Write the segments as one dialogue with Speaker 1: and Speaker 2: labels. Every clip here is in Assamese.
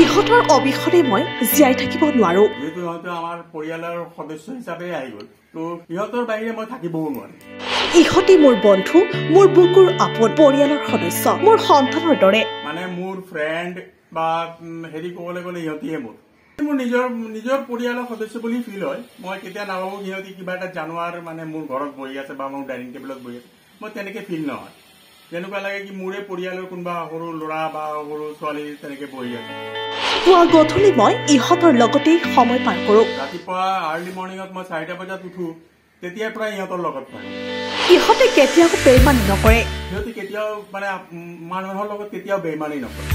Speaker 1: ইহঁতৰ অবিহনে মই জীয়াই থাকিব নোৱাৰো।
Speaker 2: যেহেতু ইহঁতে আমাৰ পৰিয়ালৰ সদস্য হিচাপে আহি গ'ল, তো ইহঁতৰ বাহিৰে মই থাকিবও নোৱাৰো।
Speaker 1: ইহঁতে মোৰ বন্ধু, মোৰ বুকুৰ আপোন পৰিয়ালৰ সদস্য, মোৰ সন্তানৰ দৰে।
Speaker 2: মানে মোৰ ফ্ৰেণ্ড বা হেৰি ক'বলৈ গ'লে ইহঁতিহে মোৰ নিজৰ পৰিয়ালৰ সদস্য বুলি ফিল হয়। মই কেতিয়া নাভাবো সিহঁতি কিবা এটা জানুৱাৰ মানে মোৰ ঘৰত বহি আছে বা মোৰ ডাইনিং টেবুলত বহি আছে, মই তেনেকে ফিল নহয়। যেনেকুৱা লাগে কি মোৰে পৰিয়ালৰ কোনোবা সৰু ল'ৰা বা সৰু ছোৱালী তেনেকে বহি আছে।
Speaker 1: পুৱা গধূলি মই ইহঁতৰ লগতেই সময় পাৰ কৰো।
Speaker 2: ৰাতিপুৱা আৰ্লি মৰ্ণিঙত মই 4টা বজাত উঠো, তেতিয়াৰ পৰা ইহঁতৰ লগত থাকো।
Speaker 1: ইহঁতে কেতিয়াও বেইমানি নকৰে।
Speaker 2: সিহঁতি কেতিয়াও মানে মানুহৰ লগত কেতিয়াও বেইমানি নকৰে।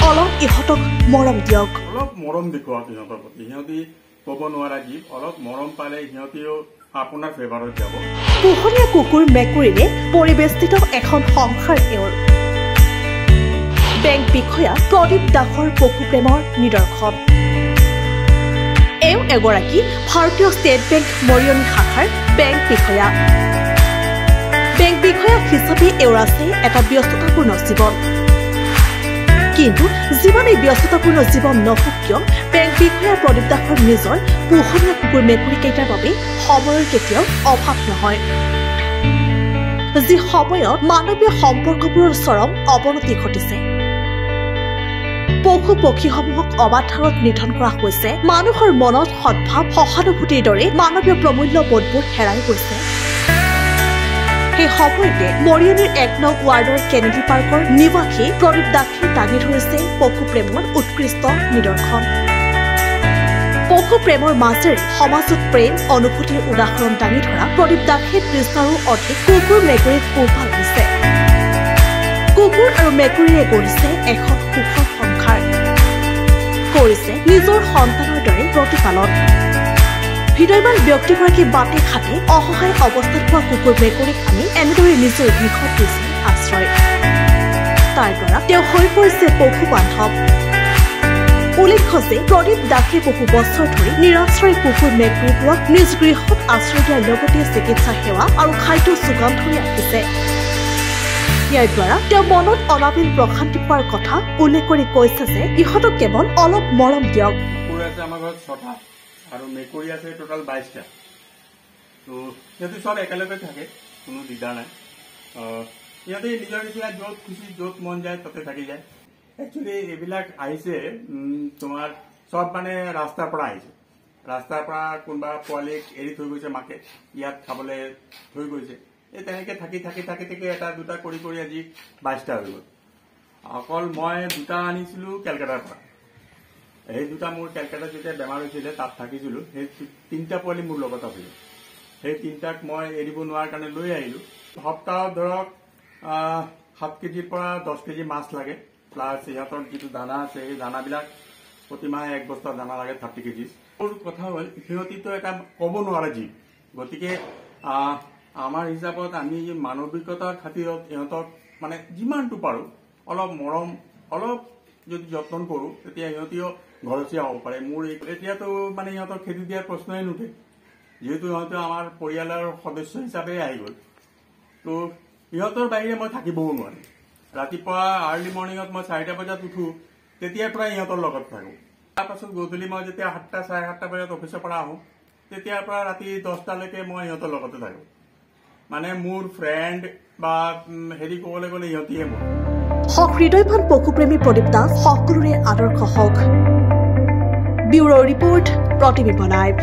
Speaker 1: অলপ ইহঁতক মৰম দিয়ক।
Speaker 2: অলপ মৰম দেখুৱাওক ইহঁতৰ প্ৰতি। সিহঁতি ক'ব নোৱাৰা কি, অলপ মৰম পালে সিহঁতিও আপোনাৰ ফেভাৰত যাব।
Speaker 1: পোহনীয়া কুকুৰ মেকুৰীৰে পৰিবেষ্টিত এখন সংসাৰ এওঁৰ। বেংক বিষয়া প্ৰদীপ দাসৰ পশুপ্ৰেমৰ নিদৰ্শন। এওঁ এগৰাকী ভাৰতীয় ষ্টেট বেংক মৰিয়নি শাখাৰ বেংক বিষয়া। বেংক বিষয়া হিচাপে এওঁৰ আছে এটা ব্যস্ততাপূৰ্ণ জীৱন। কিন্তু যিমানেই ব্যস্ততাপূৰ্ণ জীৱন নহওক কিয়, বেংক বিষয়া প্ৰদীপ দাসৰ নিজৰ পোহনীয়া কুকুৰ মেকুৰীকেইটাৰ বাবে সময়ৰ কেতিয়াও অভাৱ নহয়। যি সময়ত মানৱীয় সম্পৰ্কবোৰৰ চৰম অৱনতি ঘটিছে, পশু পক্ষীসমূহক অবাধাৰত নিধন কৰা হৈছে, মানুহৰ মনত সদ্ভাৱ সহানুভূতিৰ দৰে মানৱীয় প্ৰমূল্যবোধবোৰ হেৰাই গৈছে, সেই সময়তে মৰিয়নিৰ 1 নং ৱাৰ্ডৰ কেনেডি পাৰ্কৰ নিবাসী প্ৰদীপ দাসে দাঙি ধৰিছে পশুপ্ৰেমৰ উৎকৃষ্ট নিদৰ্শন। পশুপ্ৰেমৰ মাজেৰে সমাজত প্ৰেম অনুভূতিৰ উদাহৰণ দাঙি ধৰা প্ৰদীপ দাসে 30টাৰো অধিক কুকুৰ মেকুৰীক পোহপাল দিছে। কুকুৰ আৰু মেকুৰীৰে গঢ়িছে এখন সুখৰ সংসাৰ, কৰিছে নিজৰ সন্তানৰ দৰে প্ৰতিপালন। হৃদয়বান ব্যক্তিগৰাকী বাটে ঘাটে অসহায় অৱস্থাত পোৱা কুকুৰ মেকুৰীক আনি এনেদৰে নিজৰ গৃহত দিছে আশ্ৰয়। তাৰ দ্বাৰা তেওঁ হৈ পৰিছে পশু বান্ধৱ। উল্লেখ্য যে প্ৰদীপ দাসে বহু বছৰ ধৰি নিৰাশ্ৰয় কুকুৰ মেকুৰীবোৰক নিজ গৃহত আশ্ৰয় দিয়াৰ লগতে চিকিৎসা সেৱা আৰু খাদ্য যোগান ধৰি ৰাখিছে। ইয়াৰ দ্বাৰা তেওঁ মনত অনাবিল প্ৰশান্তি পোৱাৰ কথা উল্লেখ কৰি কৈছে যে ইহঁতক কেৱল অলপ মৰম দিয়ক।
Speaker 2: কুকুৰ আছে আমাৰ ঘৰত 6টা আৰু মেকুৰী আছে টোটাল 22টা। তো সিহঁতি চব একেলগে থাকে, কোনো দিগদাৰ নাই। সিহঁতে নিজৰ নিচিনা য'ত খুচি য'ত মন যায় তাতে থাকি যায়। একচুৱেলি এইবিলাক আহিছে তোমাৰ চব মানে ৰাস্তাৰ পৰা আহিছে। ৰাস্তাৰ পৰা কোনোবা পোৱালীক এৰি থৈ গৈছে, মাকে ইয়াত খাবলৈ থৈ গৈছে। এই তেনেকে থাকি থাকি থাকি থাকি 1টা 2টা কৰি কৰি আজি 22টা হৈ গ'ল। অকল মই 2টা আনিছিলো কেলকাতাৰ পৰা। এই 2টা মোৰ কেলকাতাত যেতিয়া বেমাৰ হৈছিলে তাত থাকিছিলো, সেই 3টা পোৱালি মোৰ লগত আছিলে। সেই 3টাক মই এৰিব নোৱাৰাৰ কাৰণে লৈ আহিলো। সপ্তাহত ধৰক 7 কেজিৰ পৰা 10 কেজি মাছ লাগে, প্লাছ সিহঁতৰ যিটো দানা আছে সেই দানাবিলাক প্ৰতিমাহে 1 বস্তা দানা লাগে 30 কেজি। মোৰ কথা হ'ল সিহঁতিতো এটা ক'ব নোৱাৰা জীৱ, গতিকে আমাৰ হিচাপত আমি মানৱিকতাৰ খাতিৰত ইহঁতক মানে যিমানটো পাৰো অলপ মৰম, অলপ যদি যত্ন কৰো তেতিয়া সিহঁতিও ঘৰচীয়া হ'ব পাৰে। মোৰ এতিয়াতো মানে ইহঁতক খেদি দিয়াৰ প্ৰশ্নই নুঠে, যিহেতু ইহঁতে আমাৰ পৰিয়ালৰ সদস্য হিচাপে আহি গ'ল, তো ইহঁতৰ বাহিৰে মই থাকিবও নোৱাৰো। ৰাতিপুৱা আৰ্লি মৰ্ণিঙত মই 4টা বজাত উঠো, তেতিয়াৰ পৰা ইহঁতৰ লগত থাকো। তাৰপাছত গধূলি মই যেতিয়া 7টা 7:30 বজাত অফিচৰ পৰা আহো, তেতিয়াৰ পৰা ৰাতি 10টালৈকে মই ইহঁতৰ লগতে থাকো। মানে মোৰ ফ্ৰেণ্ড বা হেৰি ক'বলৈ গ'লে ইহঁতিহে মোৰ।
Speaker 1: হৃদয়বান পশুপ্ৰেমী প্ৰদীপ দাস সকলোৰে আদৰ্শ হওক। ব্যুৰো ৰিপৰ্ট, প্ৰতিবিম্ব লাইভ।